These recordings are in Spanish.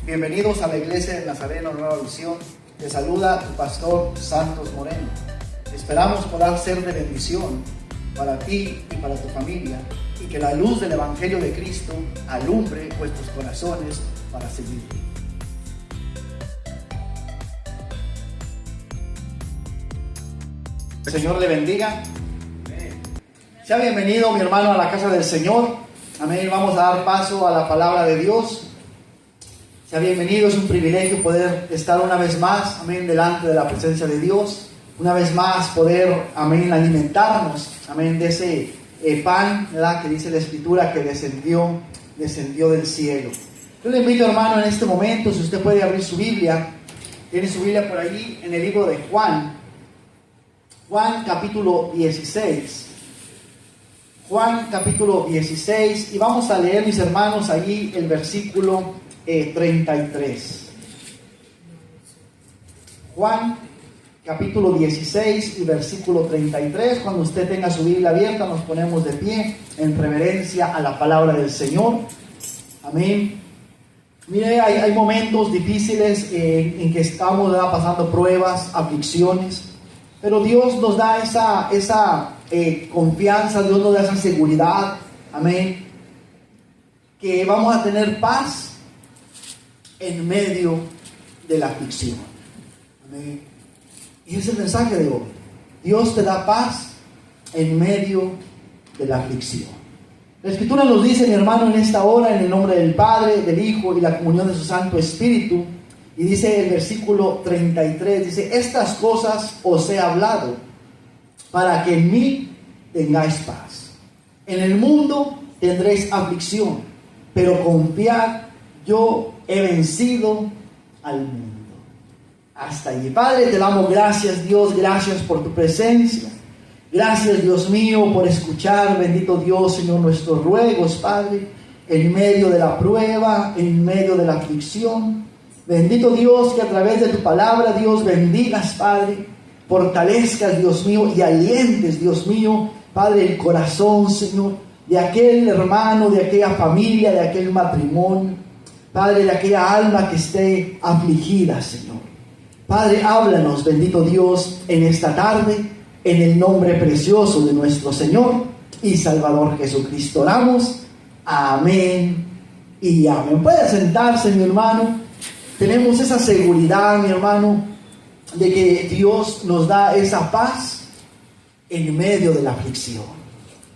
Bienvenidos a la Iglesia del Nazareno Nueva Visión. Te saluda tu pastor Santos Moreno. Esperamos poder ser de bendición para ti y para tu familia, y que la luz del Evangelio de Cristo alumbre vuestros corazones para seguirte. El Señor le bendiga. Sea bienvenido, mi hermano, a la casa del Señor. Amén. Vamos a dar paso a la palabra de Dios. Sea bienvenido, es un privilegio poder estar una vez más, amén, delante de la presencia de Dios. Una vez más poder, amén, alimentarnos, amén, de ese pan, ¿verdad?, que dice la Escritura que descendió del cielo. Yo le invito, hermano, en este momento, si usted puede abrir su Biblia, tiene su Biblia por ahí en el libro de Juan capítulo 16. Juan capítulo 16, y vamos a leer, mis hermanos, allí el versículo 33. Juan capítulo 16 y versículo 33. Cuando usted tenga su Biblia abierta, nos ponemos de pie en reverencia a la palabra del Señor. Amén. Mire, hay momentos difíciles en que estamos pasando pruebas, aflicciones, pero Dios nos da esa confianza, Dios nos da esa seguridad, amén, que vamos a tener paz en medio de la aflicción. Amén. Y es el mensaje de hoy. Dios te da paz en medio de la aflicción. La Escritura nos dice, mi hermano, en esta hora, en el nombre del Padre, del Hijo y la comunión de su Santo Espíritu, y dice el versículo 33, dice: estas cosas os he hablado para que en mí tengáis paz. En el mundo tendréis aflicción, pero confiad, yo he vencido al mundo. Hasta allí. Padre, te damos gracias, Dios, gracias por tu presencia. Gracias, Dios mío, por escuchar, bendito Dios, Señor, nuestros ruegos, Padre, en medio de la prueba, en medio de la aflicción. Bendito Dios, que a través de tu palabra, Dios, bendigas, Padre, fortalezcas, Dios mío, y alientes, Dios mío, Padre, el corazón, Señor, de aquel hermano, de aquella familia, de aquel matrimonio, Padre, de aquella alma que esté afligida, Señor. Padre, háblanos, bendito Dios, en esta tarde, en el nombre precioso de nuestro Señor y Salvador Jesucristo. Oramos. Amén y amén. Puede sentarse, mi hermano. Tenemos esa seguridad, mi hermano, de que Dios nos da esa paz en medio de la aflicción.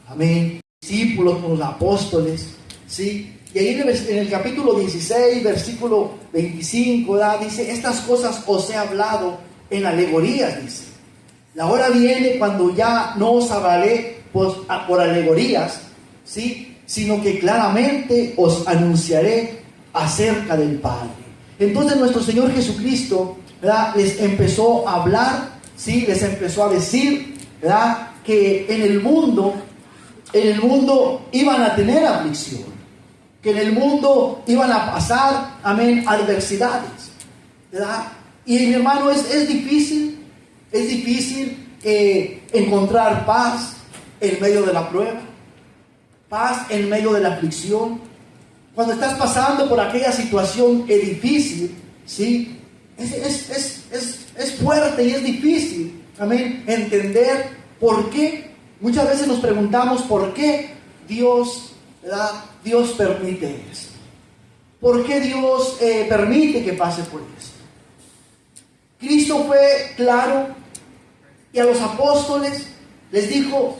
Amén. Discípulos, los apóstoles, ¿sí? Y ahí en el capítulo 16, versículo 25, ¿verdad?, dice: estas cosas os he hablado en alegorías, dice. La hora viene cuando ya no os hablaré por alegorías, ¿sí?, sino que claramente os anunciaré acerca del Padre. Entonces nuestro Señor Jesucristo, ¿verdad?, les empezó a hablar, ¿sí?, les empezó a decir, ¿verdad?, que en el mundo iban a tener aflicción, que en el mundo iban a pasar, amén, adversidades, ¿verdad? Y mi hermano, es difícil encontrar paz en medio de la prueba, paz en medio de la aflicción. Cuando estás pasando por aquella situación difícil, ¿sí?, es fuerte y es difícil, amén, entender por qué. Muchas veces nos preguntamos por qué Dios, ¿verdad?, Dios permite esto. ¿Por qué Dios permite que pase por esto? Cristo fue claro y a los apóstoles les dijo: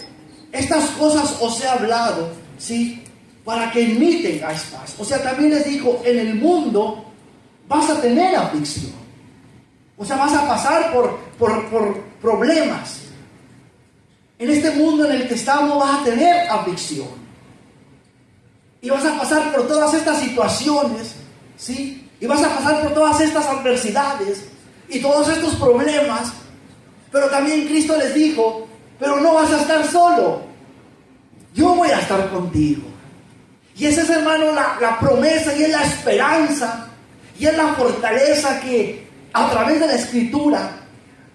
estas cosas os he hablado, ¿sí?, para que en mí tengáis paz. O sea, también les dijo: en el mundo vas a tener aflicción. O sea, vas a pasar por problemas. En este mundo en el que estamos vas a tener aflicción. Y vas a pasar por todas estas situaciones, ¿sí? Y vas a pasar por todas estas adversidades y todos estos problemas. Pero también Cristo les dijo: pero no vas a estar solo. Yo voy a estar contigo. Y esa es, hermano, la promesa, y es la esperanza, y es la fortaleza que a través de la Escritura,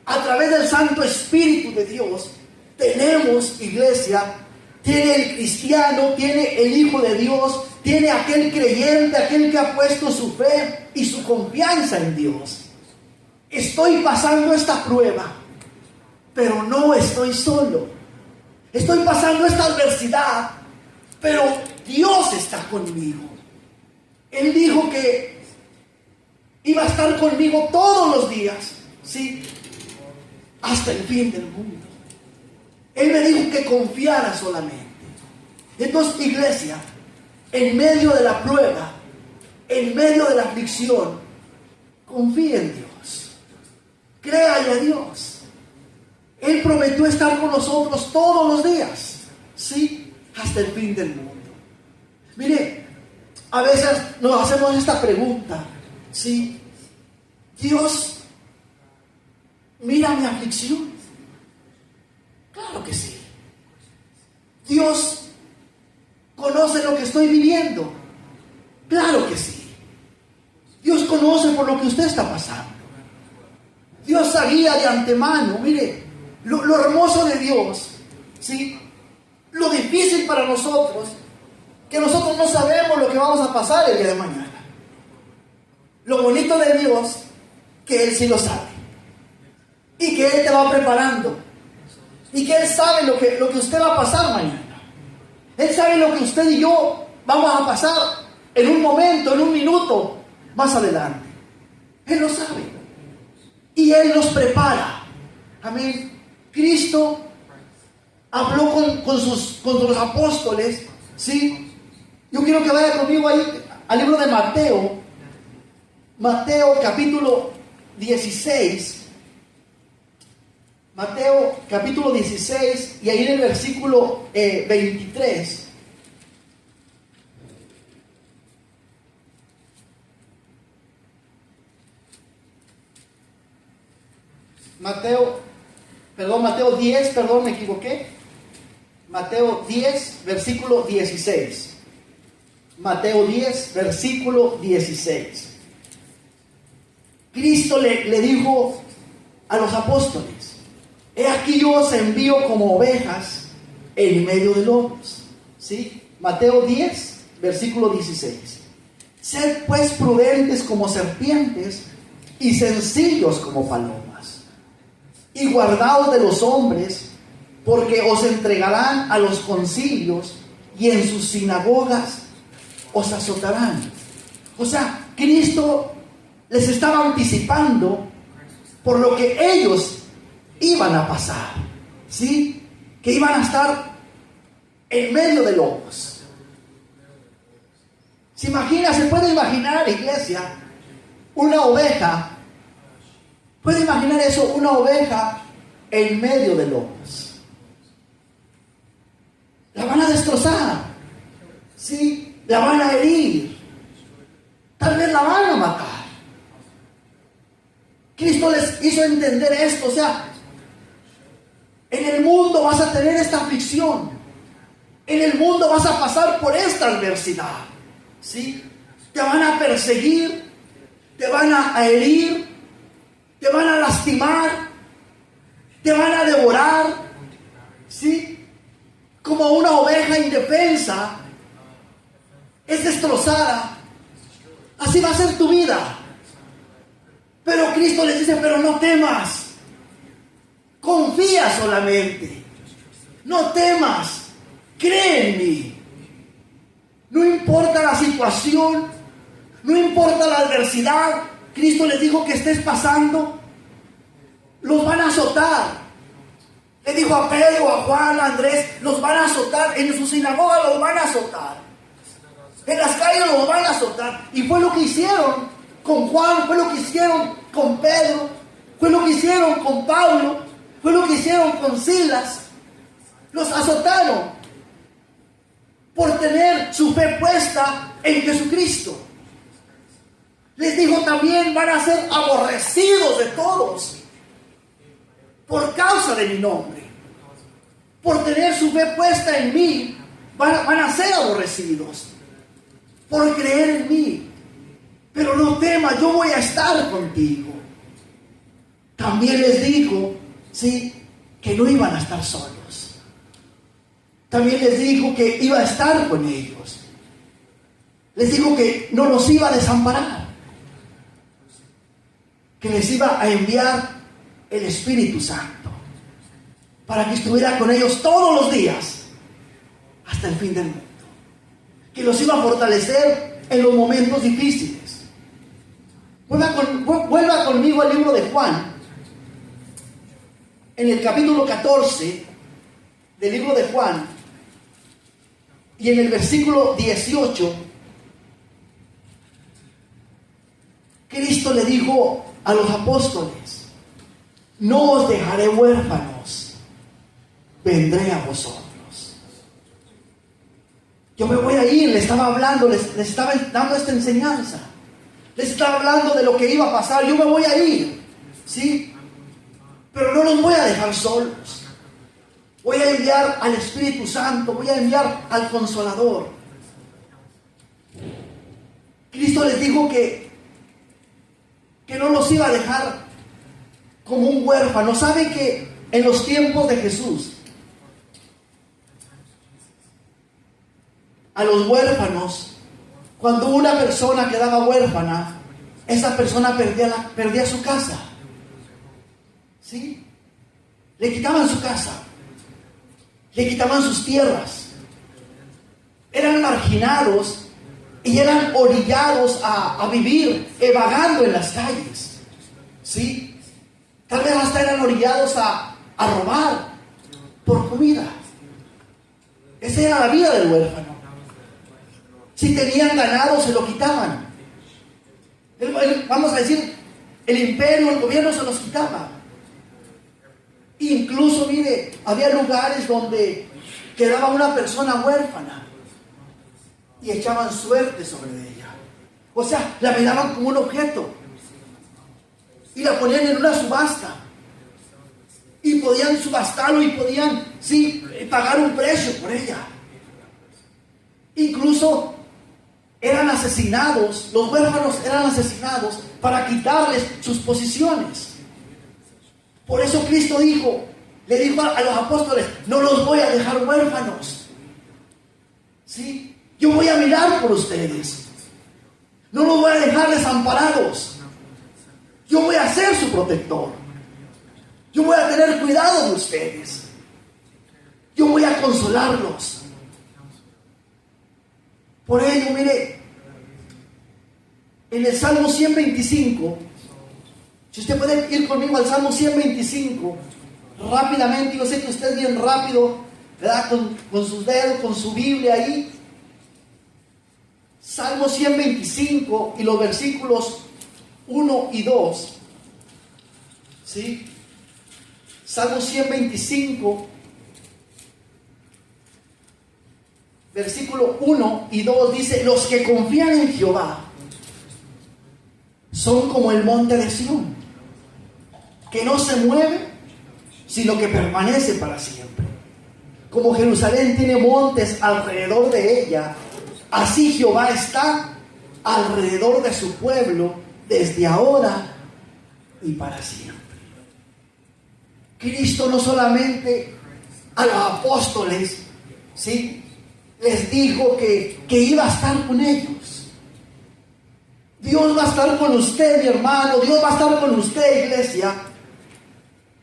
a través del Santo Espíritu de Dios, tenemos, iglesia, tiene el cristiano, tiene el Hijo de Dios, tiene aquel creyente, aquel que ha puesto su fe y su confianza en Dios. Estoy pasando esta prueba, pero no estoy solo. Estoy pasando esta adversidad, pero Dios está conmigo. Él dijo que iba a estar conmigo todos los días, ¿sí? Hasta el fin del mundo. Él me dijo que confiara solamente. Entonces, iglesia, en medio de la prueba, en medio de la aflicción, confíe en Dios. Créale a Dios. Él prometió estar con nosotros todos los días, ¿sí? Hasta el fin del mundo. Mire, a veces nos hacemos esta pregunta, ¿sí? Dios mira mi aflicción. Claro que sí. Dios conoce lo que estoy viviendo. Claro que sí. Dios conoce por lo que usted está pasando. Dios sabía de antemano. Mire, lo hermoso de Dios, ¿sí? Lo difícil para nosotros, que nosotros no sabemos lo que vamos a pasar el día de mañana. Lo bonito de Dios, que Él sí lo sabe. Y que Él te va preparando. Y que Él sabe lo que usted va a pasar mañana. Él sabe lo que usted y yo vamos a pasar en un momento, en un minuto más adelante. Él lo sabe. Y Él nos prepara. Amén. Cristo habló con los apóstoles, ¿sí? Yo quiero que vaya conmigo ahí al libro de Mateo. Mateo capítulo 16. Mateo capítulo 16 y ahí en el versículo 23. Mateo 10, me equivoqué. Mateo 10, versículo 16. Mateo 10, versículo 16. Cristo le dijo a los apóstoles: he aquí yo os envío como ovejas en medio de lobos. ¿Sí? Mateo 10, versículo 16. Sed pues prudentes como serpientes y sencillos como palomas. Y guardaos de los hombres, porque os entregarán a los concilios y en sus sinagogas os azotarán. O sea, Cristo les estaba anticipando por lo que ellos iban a pasar, ¿sí? Que iban a estar en medio de lobos. Se puede imaginar, iglesia, una oveja. ¿Puede imaginar eso? Una oveja en medio de lobos. La van a destrozar, ¿sí? La van a herir. Tal vez la van a matar. Cristo les hizo entender esto. O sea, en el mundo vas a tener esta aflicción. En el mundo vas a pasar por esta adversidad, ¿sí? Te van a perseguir, te van a herir, te van a lastimar, te van a devorar, ¿sí? Como una oveja indefensa es destrozada. Así va a ser tu vida. Pero Cristo les dice: pero no temas, confía solamente, no temas, cree en mí. No importa la situación, no importa la adversidad. Cristo les dijo que estés pasando, los van a azotar. Le dijo a Pedro, a Juan, a Andrés: los van a azotar, en su sinagoga los van a azotar, en las calles los van a azotar. Y fue lo que hicieron con Juan, fue lo que hicieron con Pedro, fue lo que hicieron con Pablo, fue lo que hicieron con Silas. Los azotaron por tener su fe puesta en Jesucristo. Les dijo también: van a ser aborrecidos de todos por causa de mi nombre. Por tener su fe puesta en mí, van a ser aborrecidos por creer en mí. Pero no temas, yo voy a estar contigo. También les dijo, sí, que no iban a estar solos. también les dijo que iba a estar con ellos. Les dijo que no los iba a desamparar, que les iba a enviar el Espíritu Santo para que estuviera con ellos todos los días hasta el fin del mundo, que los iba a fortalecer en los momentos difíciles. Vuelva conmigo al libro de Juan, en el capítulo 14 del libro de Juan, y en el versículo 18, Cristo le dijo a los apóstoles: no os dejaré huérfanos, vendré a vosotros. Yo me voy a ir, les estaba hablando, les estaba dando esta enseñanza, les estaba hablando de lo que iba a pasar. Yo me voy a ir, ¿sí? Pero no los voy a dejar solos. Voy a enviar al Espíritu Santo, voy a enviar al Consolador. Cristo les dijo que no los iba a dejar como un huérfano. ¿Sabe que en los tiempos de Jesús, a los huérfanos, cuando una persona quedaba huérfana, esa persona perdía su casa? ¿Sí? Le quitaban su casa, le quitaban sus tierras, eran marginados y eran orillados a vivir vagando en las calles, ¿sí? Tal vez hasta eran orillados a robar por comida. Esa era la vida del huérfano. Si tenían ganado, se lo quitaban. Vamos a decir, el imperio, el gobierno se los quitaba. Incluso, mire, había lugares donde quedaba una persona huérfana y echaban suerte sobre ella. O sea, la miraban como un objeto y la ponían en una subasta, y podían subastarlo y podían, sí, pagar un precio por ella. Incluso eran asesinados, los huérfanos eran asesinados para quitarles sus posiciones. Por eso Cristo le dijo a los apóstoles: no los voy a dejar huérfanos, ¿sí? Yo voy a mirar por ustedes. No los voy a dejar desamparados. Yo voy a ser su protector. Yo voy a tener cuidado de ustedes. Yo voy a consolarlos. Por ello, mire, en el Salmo 125, si usted puede ir conmigo al Salmo 125, rápidamente. Yo sé que usted es bien rápido, ¿verdad? Con sus dedos, con su Biblia ahí. Salmo 125 y los versículos 1 y 2. ¿Sí? Salmo 125, versículo 1 y 2 dice: los que confían en Jehová son como el monte de Sión, que no se mueve, sino que permanece para siempre. Como Jerusalén tiene montes alrededor de ella, así Jehová está alrededor de su pueblo desde ahora y para siempre. Cristo no solamente a los apóstoles, ¿sí?, les dijo que iba a estar con ellos. Dios va a estar con usted, mi hermano. Dios va a estar con usted, iglesia,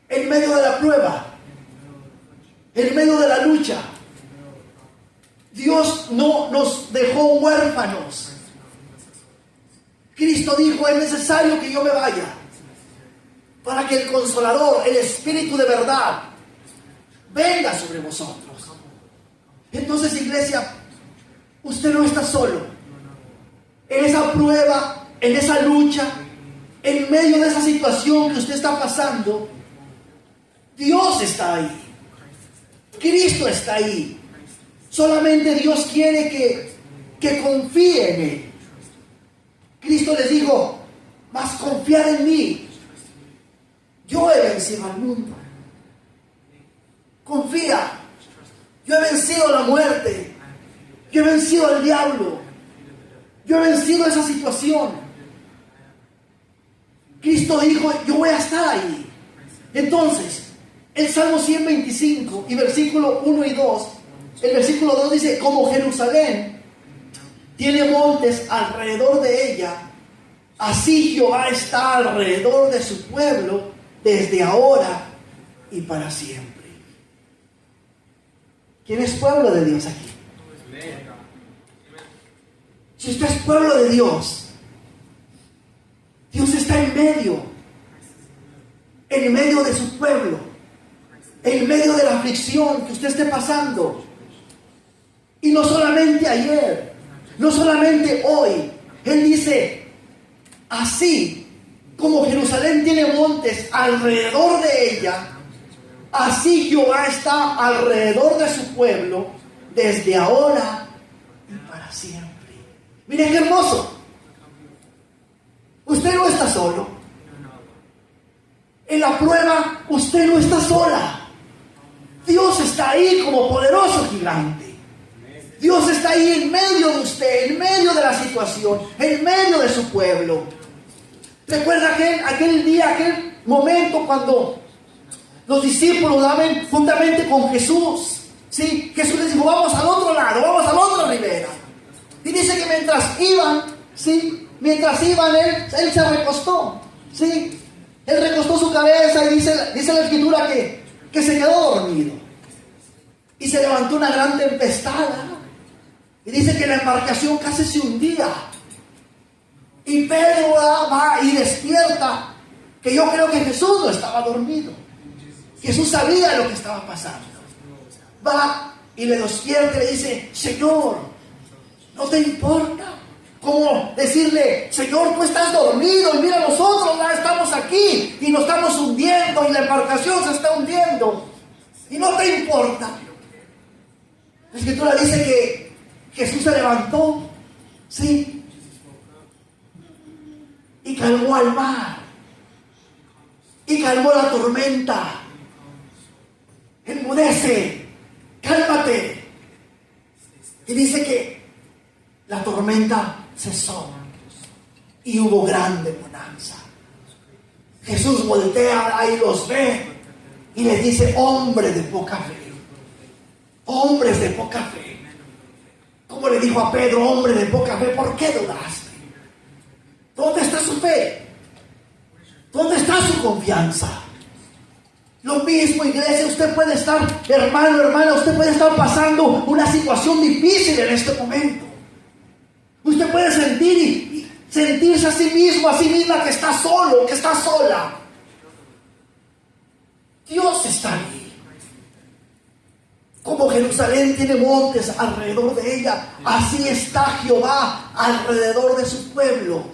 en medio de la prueba, en medio de la lucha. Dios no nos dejó huérfanos. Cristo dijo: es necesario que yo me vaya para que el Consolador, el Espíritu de verdad, venga sobre vosotros. Entonces, iglesia, usted no está solo en esa prueba, en esa lucha, en medio de esa situación que usted está pasando. Dios está ahí, Cristo está ahí. Solamente Dios quiere que confíe en Él. Cristo les dijo: mas confiad en mí, yo he vencido al mundo. Confía. Yo he vencido la muerte. Yo he vencido al diablo. Yo he vencido esa situación. Cristo dijo: yo voy a estar ahí. Entonces, el Salmo 125 y versículo 1 y 2 El versículo 2 dice, como Jerusalén tiene montes alrededor de ella, así Jehová está alrededor de su pueblo desde ahora y para siempre. ¿Quién es pueblo de Dios aquí? Si usted es pueblo de Dios, Dios está en medio de su pueblo, en medio de la aflicción que usted esté pasando. Y no solamente ayer, no solamente hoy. Él dice, así como Jerusalén tiene montes alrededor de ella, así Jehová está alrededor de su pueblo desde ahora y para siempre. Miren qué hermoso. Usted no está solo. En la prueba, usted no está sola. Dios está ahí como poderoso gigante. Dios está ahí en medio de usted, en medio de la situación, en medio de su pueblo. Recuerda aquel día, aquel momento cuando los discípulos daban juntamente con Jesús. ¿Sí? Jesús les dijo, vamos al otro lado, vamos a la otra ribera. Y dice que mientras iban, ¿sí? Él se recostó. ¿Sí? Él recostó su cabeza y dice la escritura que se quedó dormido. Y se levantó una gran tempestad. Y dice que la embarcación casi se hundía. Y Pedro va y despierta. Que yo creo que Jesús no estaba dormido. Jesús sabía lo que estaba pasando. Va y le despierta y le dice, Señor, ¿no te importa? Como decirle, Señor, tú estás dormido y mira, nosotros ya estamos aquí y nos estamos hundiendo y la embarcación se está hundiendo. Y no te importa. La escritura dice que Jesús se levantó, ¿sí? Y calmó al mar. Y calmó la tormenta. Enmudece, cálmate. Y dice que la tormenta cesó y hubo grande bonanza. Jesús voltea y los ve y les dice, hombres de poca fe. Hombres de poca fe. Como le dijo a Pedro, hombre de poca fe, ¿por qué dudaste? ¿Dónde está su fe? ¿Dónde está su confianza? Lo mismo, iglesia, usted puede estar, hermana, usted puede estar pasando una situación difícil en este momento. Usted puede sentirse a sí mismo, a sí misma que está solo, que está sola. Dios está ahí. Como Jerusalén tiene montes alrededor de ella, así está Jehová alrededor de su pueblo.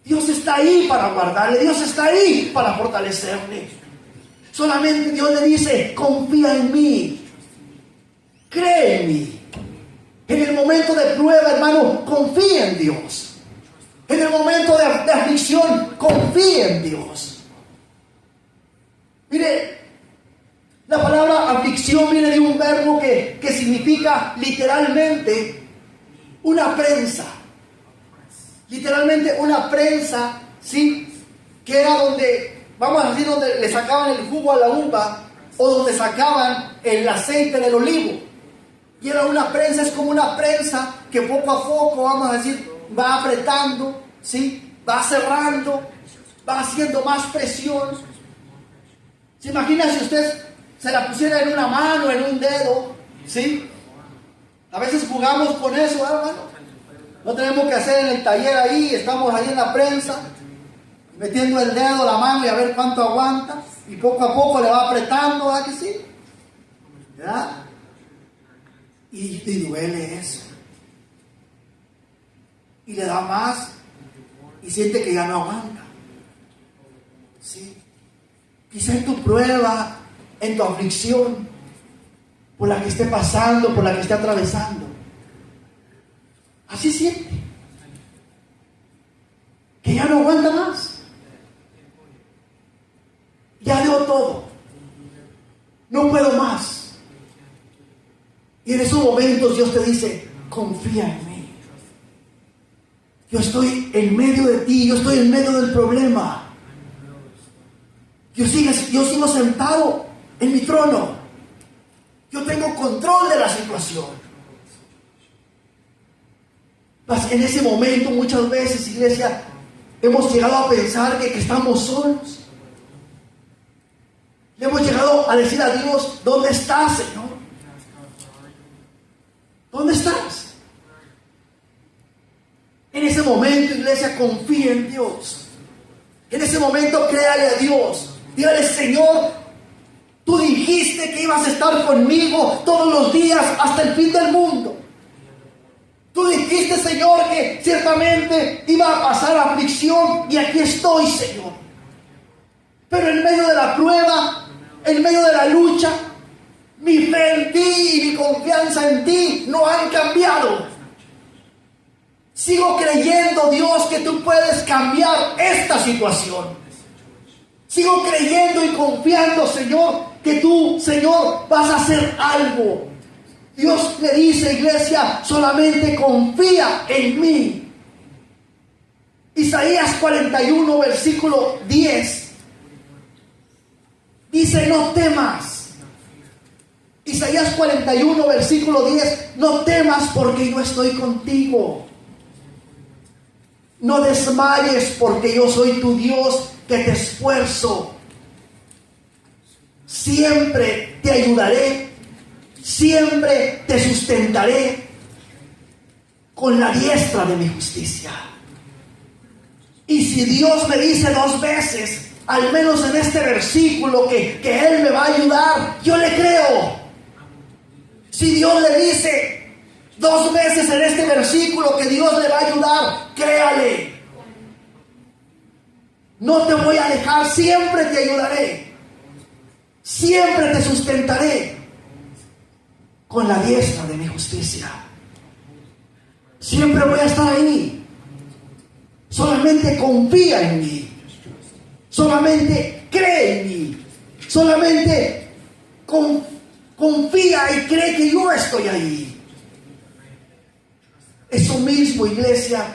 Dios está ahí para guardarle, Dios está ahí para fortalecerle. Solamente Dios le dice, confía en mí, cree en mí. En el momento de prueba, hermano, confía en Dios. En el momento de aflicción, confía en Dios. Mire, la palabra aflicción viene de un verbo que significa literalmente una prensa. Literalmente una prensa, ¿sí? Que era donde, vamos a decir, donde le sacaban el jugo a la uva o donde sacaban el aceite del olivo. Y era una prensa, es como una prensa que poco a poco, vamos a decir, va apretando, ¿sí? Va cerrando, va haciendo más presión. ¿Se imagina si usted se la pusiera en una mano, en un dedo? ¿Sí? A veces jugamos con eso, hermano. No tenemos que hacer en el taller ahí, estamos ahí en la prensa, metiendo el dedo, la mano y a ver cuánto aguanta. Y poco a poco le va apretando, ¿verdad que sí? ¿Verdad? Y duele eso. Y le da más y siente que ya no aguanta. ¿Sí? Quizá en tu prueba, en tu aflicción, por la que esté pasando, por la que esté atravesando, así siente que ya no aguanta más. Ya dio todo, no puedo más. Y en esos momentos Dios te dice, confía en mí. Yo estoy en medio de ti, yo estoy en medio del problema. Yo sigo sentado en mi trono. Yo tengo control de la situación. Mas en ese momento muchas veces, iglesia, hemos llegado a pensar que estamos solos. Le hemos llegado a decir a Dios, ¿dónde estás, Señor? ¿Dónde estás? En ese momento, iglesia, confía en Dios. En ese momento, créale a Dios. Dígale, Señor, tú dijiste que ibas a estar conmigo todos los días hasta el fin del mundo. Tú dijiste, Señor, que ciertamente iba a pasar aflicción, y aquí estoy, Señor. Pero en medio de la prueba, en medio de la lucha, mi fe en ti y mi confianza en ti no han cambiado. Sigo creyendo, Dios, que tú puedes cambiar esta situación. Sigo creyendo y confiando, Señor, que tú, Señor, vas a hacer algo. Dios le dice, iglesia, solamente confía en mí. Isaías 41, versículo 10. Dice, no temas. Isaías 41, versículo 10. No temas porque yo estoy contigo. No desmayes porque yo soy tu Dios que te esfuerzo. Siempre te ayudaré. Siempre te sustentaré con la diestra de mi justicia. Y si Dios me dice 2 veces, al menos en este versículo, que Él me va a ayudar, yo le creo. Si Dios le dice 2 veces en este versículo que Dios le va a ayudar, créale. No te voy a dejar, siempre te ayudaré. Siempre te sustentaré con la diestra de mi justicia. Siempre voy a estar ahí. Solamente confía en mí. Solamente cree en mí. Solamente confía y cree que yo estoy ahí. Eso mismo, iglesia,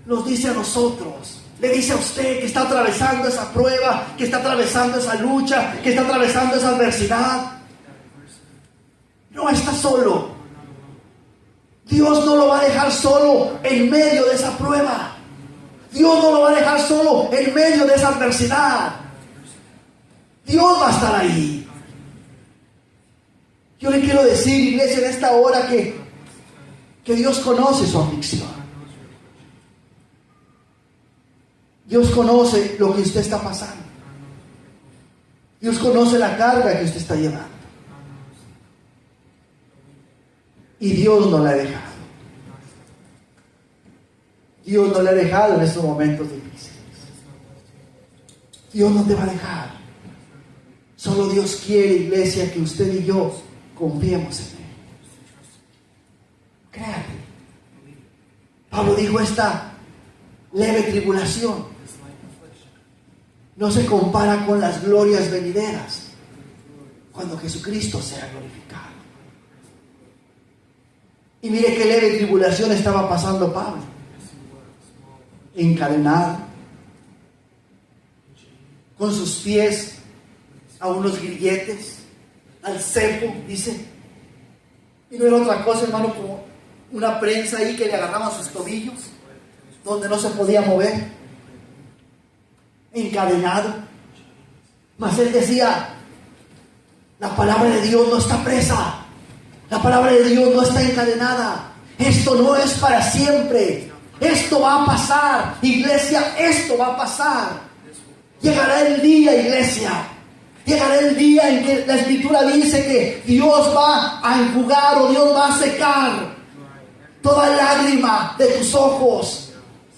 nos dice a nosotros. Le dice a usted que está atravesando esa prueba, que está atravesando esa lucha, que está atravesando esa adversidad. No está solo. Dios no lo va a dejar solo en medio de esa prueba. Dios no lo va a dejar solo en medio de esa adversidad. Dios va a estar ahí. Yo le quiero decir, iglesia, en esta hora que Dios conoce su aflicción. Dios conoce lo que usted está pasando. Dios conoce la carga que usted está llevando. Y Dios no la ha dejado. Dios no la ha dejado en estos momentos difíciles. Dios no te va a dejar. Solo Dios quiere, iglesia, que usted y yo confiemos en Él. Créate. Pablo dijo, esta leve tribulación no se compara con las glorias venideras cuando Jesucristo sea glorificado. Y mire qué leve tribulación estaba pasando Pablo. Encadenado, con sus pies a unos grilletes, al cepo, dice. Y no era otra cosa, hermano, como una prensa ahí que le agarraba sus tobillos, donde no se podía mover. Encadenado. Mas él decía, la palabra de Dios no está presa. La palabra de Dios no está encadenada. Esto no es para siempre. Esto va a pasar, iglesia, esto va a pasar. Llegará el día, iglesia. Llegará el día en que la Escritura dice que Dios va a enjugar o Dios va a secar toda lágrima de tus ojos.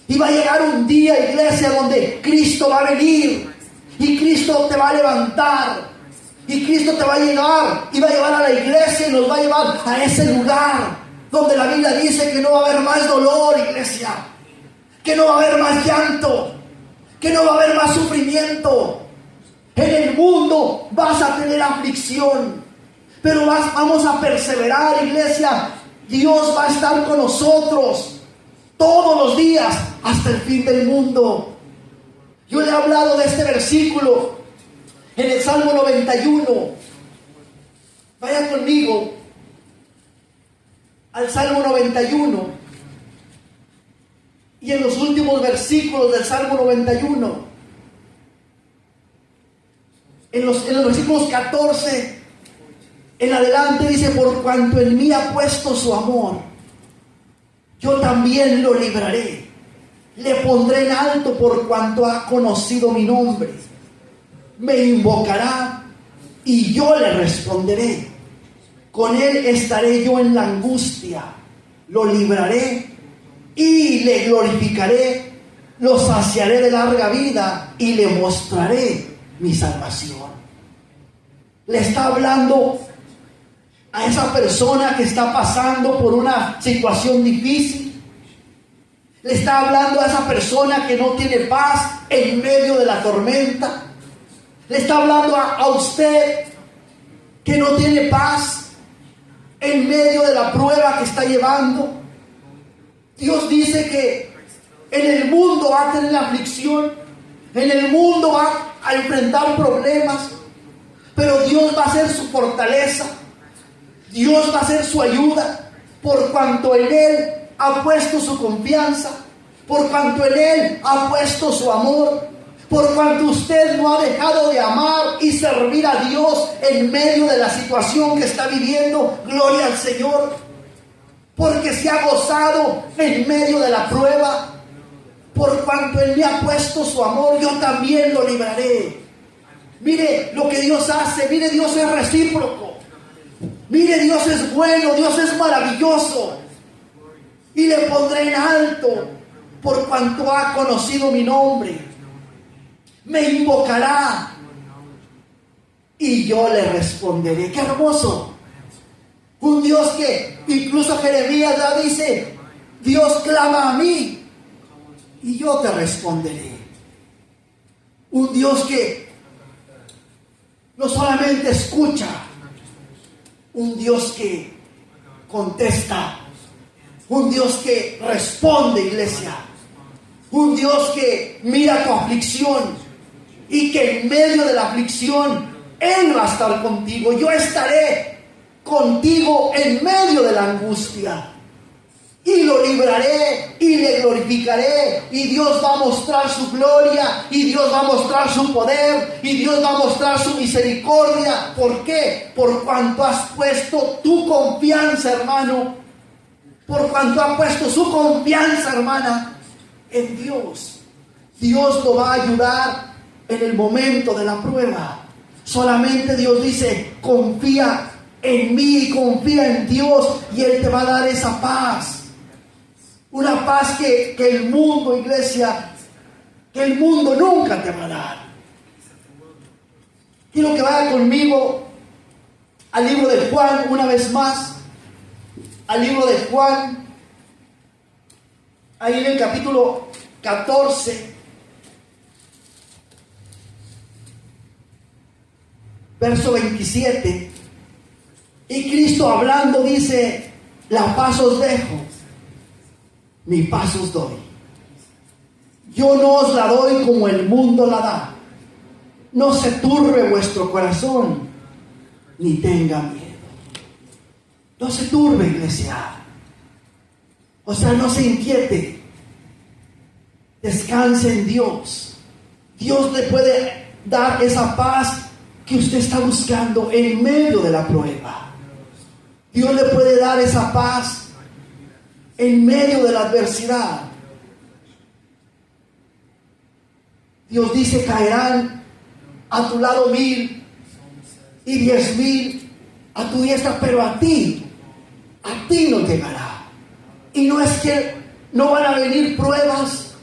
Y va a llegar un día, iglesia, donde Cristo va a venir. Y Cristo te va a levantar. Y Cristo te va a llevar y va a llevar a la iglesia y nos va a llevar a ese lugar donde la Biblia dice que no va a haber más dolor, iglesia, que no va a haber más llanto, que no va a haber más sufrimiento. En el mundo vas a tener aflicción, pero vamos a perseverar, iglesia. Dios va a estar con nosotros todos los días hasta el fin del mundo. Yo le he hablado de este versículo en el Salmo 91. Vaya conmigo al Salmo 91. Y en los últimos versículos del Salmo 91, en los versículos 14 en adelante, dice: por cuanto en mí ha puesto su amor, yo también lo libraré. Le pondré en alto por cuanto ha conocido mi nombre. Me invocará y yo le responderé. Con él estaré yo en la angustia. Lo libraré y le glorificaré. Lo saciaré de larga vida y le mostraré mi salvación. Le está hablando a esa persona que está pasando por una situación difícil. Le está hablando a esa persona que no tiene paz en medio de la tormenta. Le está hablando a usted que no tiene paz en medio de la prueba que está llevando. Dios dice que en el mundo va a tener aflicción, en el mundo va a enfrentar problemas, pero Dios va a ser su fortaleza, Dios va a ser su ayuda, por cuanto en Él ha puesto su confianza, por cuanto en Él ha puesto su amor, por cuanto usted no ha dejado de amar y servir a Dios en medio de la situación que está viviendo. Gloria al Señor, porque se ha gozado en medio de la prueba. Por cuanto Él me ha puesto su amor, yo también lo libraré. Mire lo que Dios hace. Mire, Dios es recíproco. Mire, Dios es bueno, Dios es maravilloso. Y le pondré en alto por cuanto ha conocido mi nombre. Me invocará y yo le responderé. ¡Qué hermoso! Un Dios que incluso Jeremías ya dice: Dios clama a mí y yo te responderé. Un Dios que no solamente escucha, un Dios que contesta, un Dios que responde, iglesia, un Dios que mira tu aflicción y que en medio de la aflicción Él va a estar contigo. Yo estaré contigo en medio de la angustia y lo libraré y le glorificaré, y Dios va a mostrar su gloria, y Dios va a mostrar su poder, y Dios va a mostrar su misericordia. ¿Por qué? Por cuanto has puesto tu confianza, hermano, por cuanto has puesto su confianza, hermana, en Dios. Dios lo va a ayudar en el momento de la prueba. Solamente Dios dice: confía en mí, confía en Dios, y Él te va a dar esa paz. Una paz que el mundo, iglesia, que el mundo nunca te va a dar. Quiero que vaya conmigo al libro de Juan una vez más. Al libro de Juan, ahí en el capítulo 14, verso 27. Y Cristo hablando dice: la paz os dejo, mi paz os doy. Yo no os la doy como el mundo la da. No se turbe vuestro corazón, ni tenga miedo. No se turbe, iglesia. O sea, no se inquiete. Descanse en Dios. Dios le puede dar esa paz que usted está buscando en medio de la prueba. Dios le puede dar esa paz en medio de la adversidad. Dios dice: caerán a tu lado 1000 y 10,000 a tu diestra, pero a ti no llegará. Y no es que no van a venir pruebas,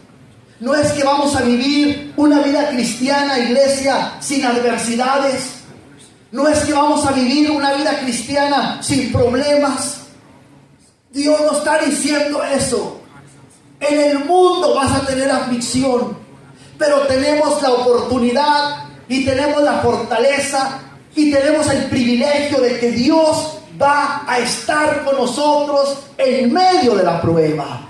no es que vamos a vivir una vida cristiana, iglesia, sin adversidades, no es que vamos a vivir una vida cristiana sin problemas. Dios no está diciendo eso. En el mundo vas a tener aflicción, pero tenemos la oportunidad y tenemos la fortaleza y tenemos el privilegio de que Dios va a estar con nosotros en medio de la prueba.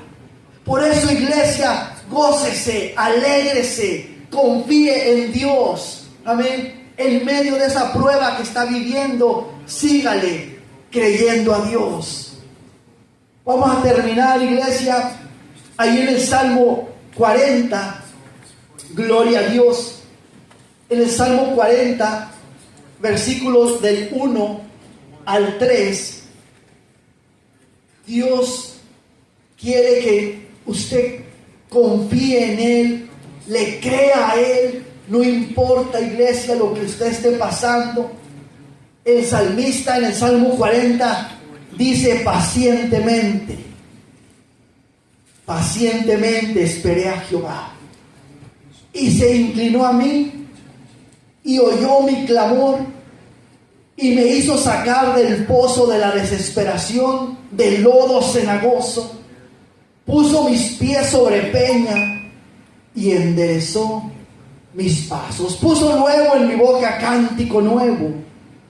Por eso, iglesia, gócese, alégrese, confíe en Dios. Amén. En medio de esa prueba que está viviendo, sígale creyendo a Dios. Vamos a terminar, iglesia, ahí en el Salmo 40. Gloria a Dios. En el Salmo 40, versículos del 1 al 3, Dios quiere que usted confíe en Él, le crea a Él, no importa, iglesia, lo que usted esté pasando. El salmista en el Salmo 40 dice: pacientemente esperé a Jehová, y se inclinó a mí, y oyó mi clamor, y me hizo sacar del pozo de la desesperación, del lodo cenagoso. Puso mis pies sobre peña, y enderezó mis pasos. Puso luego en mi boca cántico nuevo,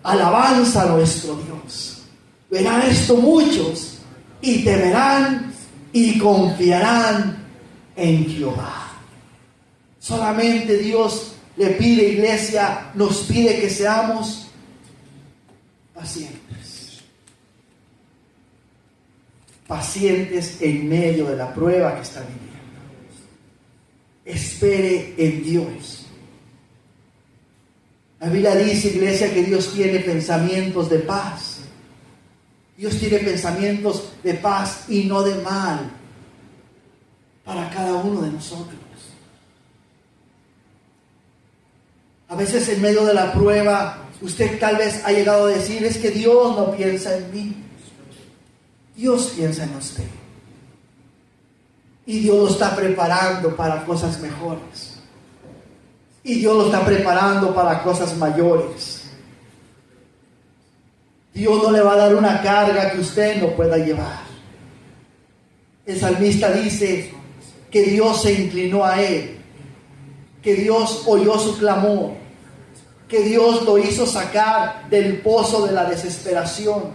alabanza a nuestro Dios. Verán esto muchos, y temerán y confiarán en Jehová. Solamente Dios le pide, iglesia, nos pide que seamos pacientes. Pacientes en medio de la prueba que está viviendo. Espere en Dios. La Biblia dice, iglesia, que Dios tiene pensamientos de paz. Dios tiene pensamientos de paz y no de mal para cada uno de nosotros. A veces en medio de la prueba, usted tal vez ha llegado a decir: es que Dios no piensa en mí. Dios piensa en usted. Y Dios lo está preparando para cosas mejores. Y Dios lo está preparando para cosas mayores. Dios no le va a dar una carga que usted no pueda llevar. El salmista dice que Dios se inclinó a él, que Dios oyó su clamor, que Dios lo hizo sacar del pozo de la desesperación.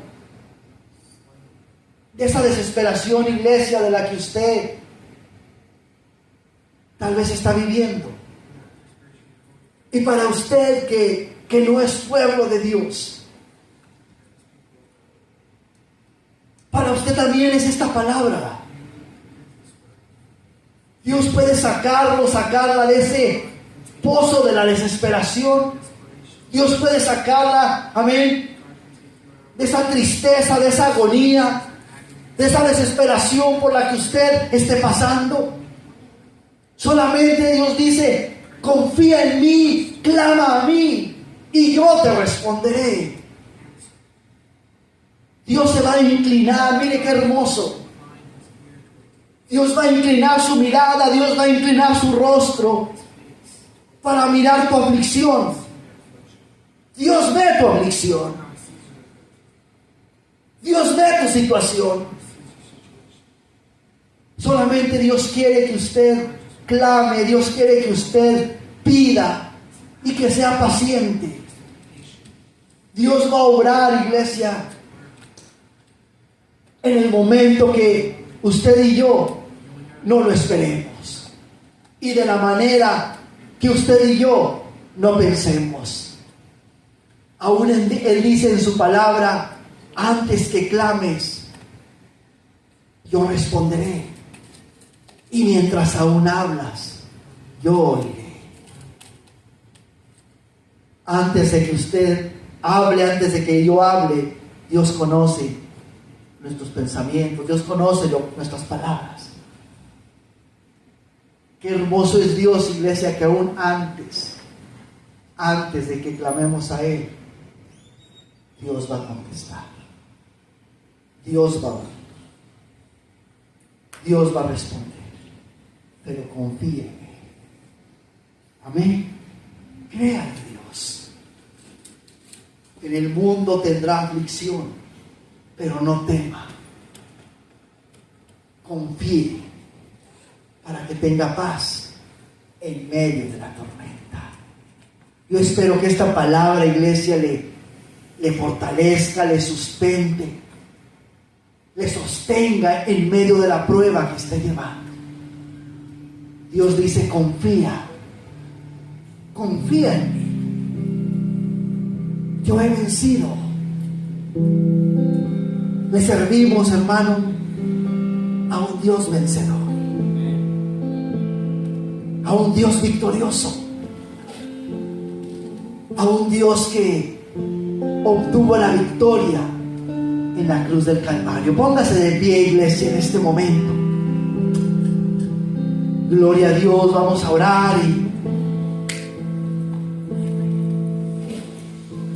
De esa desesperación, iglesia, de la que usted tal vez está viviendo. Y para usted que no es pueblo de Dios, para usted también es esta palabra. Dios puede sacarla de ese pozo de la desesperación. Dios puede sacarla, amén, de esa tristeza, de esa agonía, de esa desesperación por la que usted esté pasando. Solamente Dios dice: confía en mí, clama a mí, y yo te responderé. Dios se va a inclinar, mire qué hermoso. Dios va a inclinar su mirada, Dios va a inclinar su rostro para mirar tu aflicción. Dios ve tu aflicción. Dios ve tu situación. Solamente Dios quiere que usted clame, Dios quiere que usted pida y que sea paciente. Dios va a obrar, iglesia, en el momento que usted y yo no lo esperemos, y de la manera que usted y yo no pensemos. Aún Él dice en su palabra: antes que clames, yo responderé, y mientras aún hablas, yo oiré. Antes de que usted hable, antes de que yo hable, Dios conoce nuestros pensamientos, Dios conoce nuestras palabras. Qué hermoso es Dios, iglesia, que aún antes de que clamemos a Él, Dios va a contestar. Dios va a oír. Dios va a responder. Pero confíe en Él. Amén. Crea en Dios. En el mundo tendrá aflicción, pero no tema. Confíe para que tenga paz en medio de la tormenta. Yo espero que esta palabra, iglesia, le fortalezca, le sustente, le sostenga en medio de la prueba que esté llevando. Dios dice: confía en mí. yo he vencido. Le servimos, hermano, a un Dios vencedor, a un Dios victorioso, a un Dios que obtuvo la victoria en la cruz del Calvario. Póngase de pie, iglesia, en este momento. Gloria a Dios. Vamos a orar. Y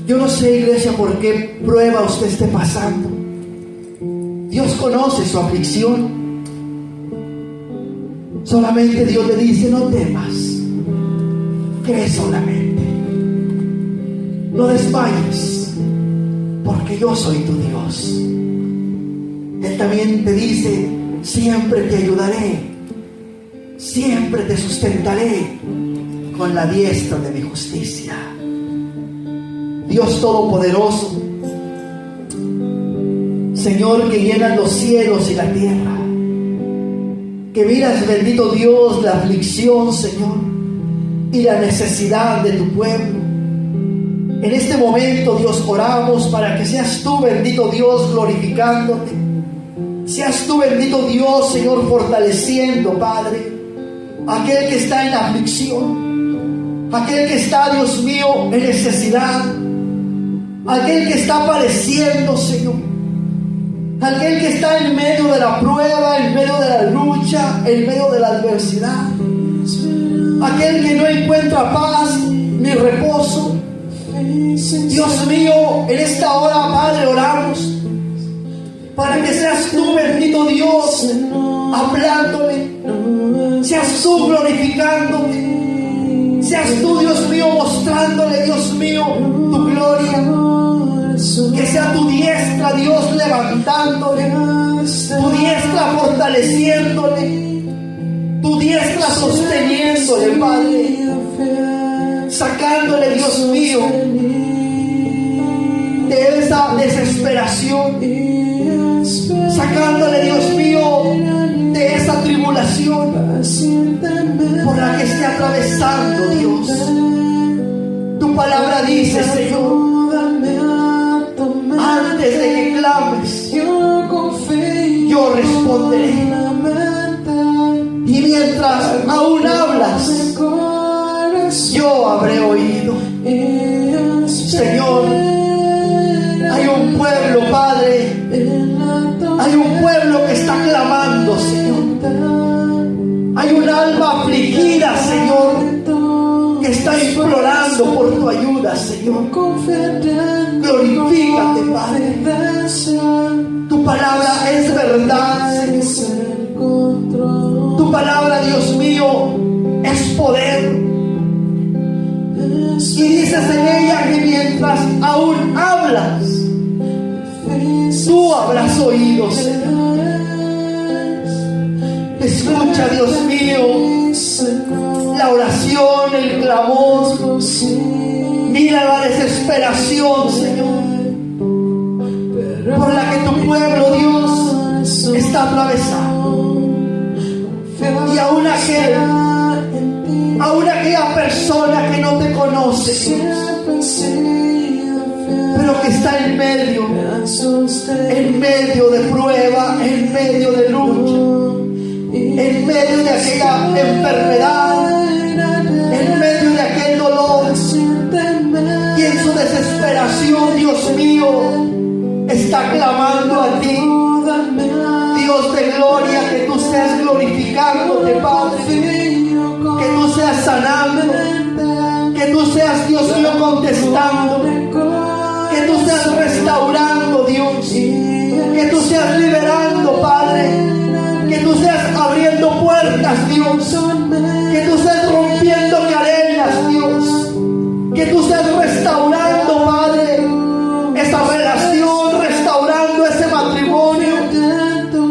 yo no sé, iglesia, por qué prueba usted esté pasando. Dios conoce su aflicción. Solamente Dios le dice: no temas, cree solamente, no desmayes, porque yo soy tu Dios. Él también te dice: siempre te ayudaré, siempre te sustentaré con la diestra de mi justicia. Dios Todopoderoso, Señor, que llenas los cielos y la tierra, que miras, bendito Dios, la aflicción, Señor, y la necesidad de tu pueblo. En este momento, Dios, oramos para que seas tú, bendito Dios, glorificándote. Seas tú, bendito Dios, Señor, fortaleciendo, Padre, aquel que está en aflicción, aquel que está, Dios mío, en necesidad, aquel que está padeciendo, Señor, aquel que está en medio de la prueba, en medio de la lucha, en medio de la adversidad, aquel que no encuentra paz ni reposo. Dios mío, en esta hora, Padre, oramos para que seas tú, bendito Dios, hablándole, seas tú glorificándote, seas tú, Dios mío, mostrándole, Dios mío, tu gloria. Que sea tu diestra, Dios, levantándole, tu diestra fortaleciéndole, tu diestra sosteniéndole, Padre, sacándole, Dios mío, de esa desesperación, sacándole, Dios mío, de esa tribulación por la que esté atravesando, Dios. Tu palabra dice, Señor, antes de que clames, yo responderé. Y mientras aún hablas, yo habré oído. Señor, hay un pueblo, Padre, hay un pueblo que está clamando, Señor. Hay un alma afligida, Señor, que está implorando por tu ayuda, Señor. Glorifícate, Padre. Tu palabra es verdad, Señor. Tu palabra, Dios mío, es poder. Y dices en ella que mientras aún hablas, tú habrás oído, Señor. Escucha, Dios mío, la oración, el clamor. Mira la desesperación, Señor, por la que tu pueblo, Dios, está atravesando. Y aún aquella persona que no te conoce, Dios, pero que está en medio de prueba, en medio de lucha, en medio de aquella enfermedad, en medio de aquel dolor, y en su desesperación, Dios mío, está clamando a ti. Dios de gloria, que tú seas glorificándote, Padre, que tú seas sanando, que tú seas, Dios mío, contestando, que tú seas restaurando, Dios, que tú seas liberando, Padre, que tú seas abriendo puertas, Dios, que tú seas rompiendo cadenas, Dios, que tú seas restaurando, Padre, esa relación, restaurando ese matrimonio,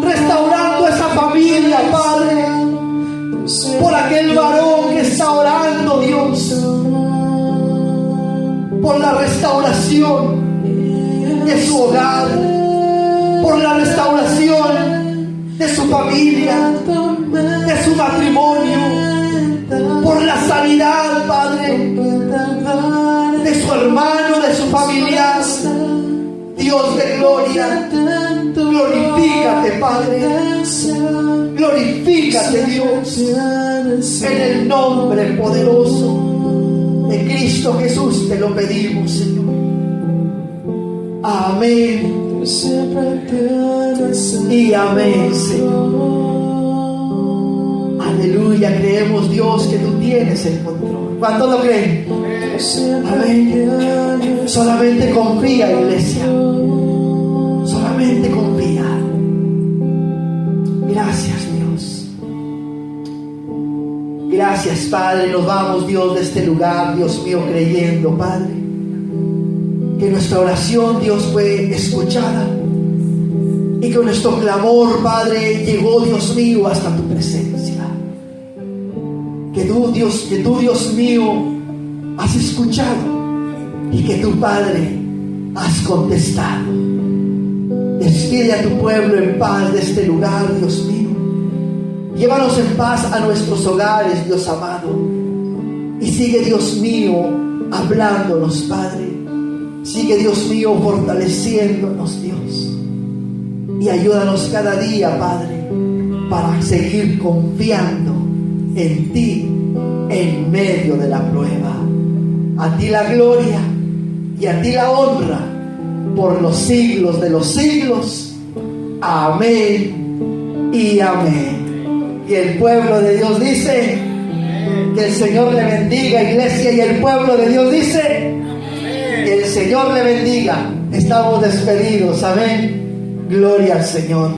restaurando esa familia, Padre, por aquel varón que está orando, Dios, por la restauración de su hogar, por la restauración de su familia, de su matrimonio, por la sanidad, Padre, de su hermano, de su familia. gloria. Glorifícate, Padre. Glorifícate, Dios, en el nombre poderoso de Cristo Jesús te lo pedimos, Señor. Amén y amén, Señor. Aleluya, creemos, Dios, que tú tienes el control. ¿Cuántos lo creen? Amén. Solamente confía, iglesia. Solamente confía. Gracias, Dios. Gracias, Padre. Nos vamos, Dios, de este lugar, Dios mío, creyendo, Padre, que nuestra oración, Dios, fue escuchada y que nuestro clamor, Padre, llegó, Dios mío, hasta tu presencia. Que tú, Dios mío, has escuchado y que tu Padre has contestado. Despide a tu pueblo en paz de este lugar, Dios mío. Llévanos en paz a nuestros hogares, Dios amado. Y sigue, Dios mío, hablándonos, Padre. Sigue, Dios mío, fortaleciéndonos, Dios. Y ayúdanos cada día, Padre, para seguir confiando en ti en medio de la prueba. A ti la gloria y a ti la honra por los siglos de los siglos. Amén y amén. Y el pueblo de Dios dice: que el Señor le bendiga, iglesia. Y el pueblo de Dios dice: que el Señor le bendiga. Estamos despedidos. Amén. Gloria al Señor.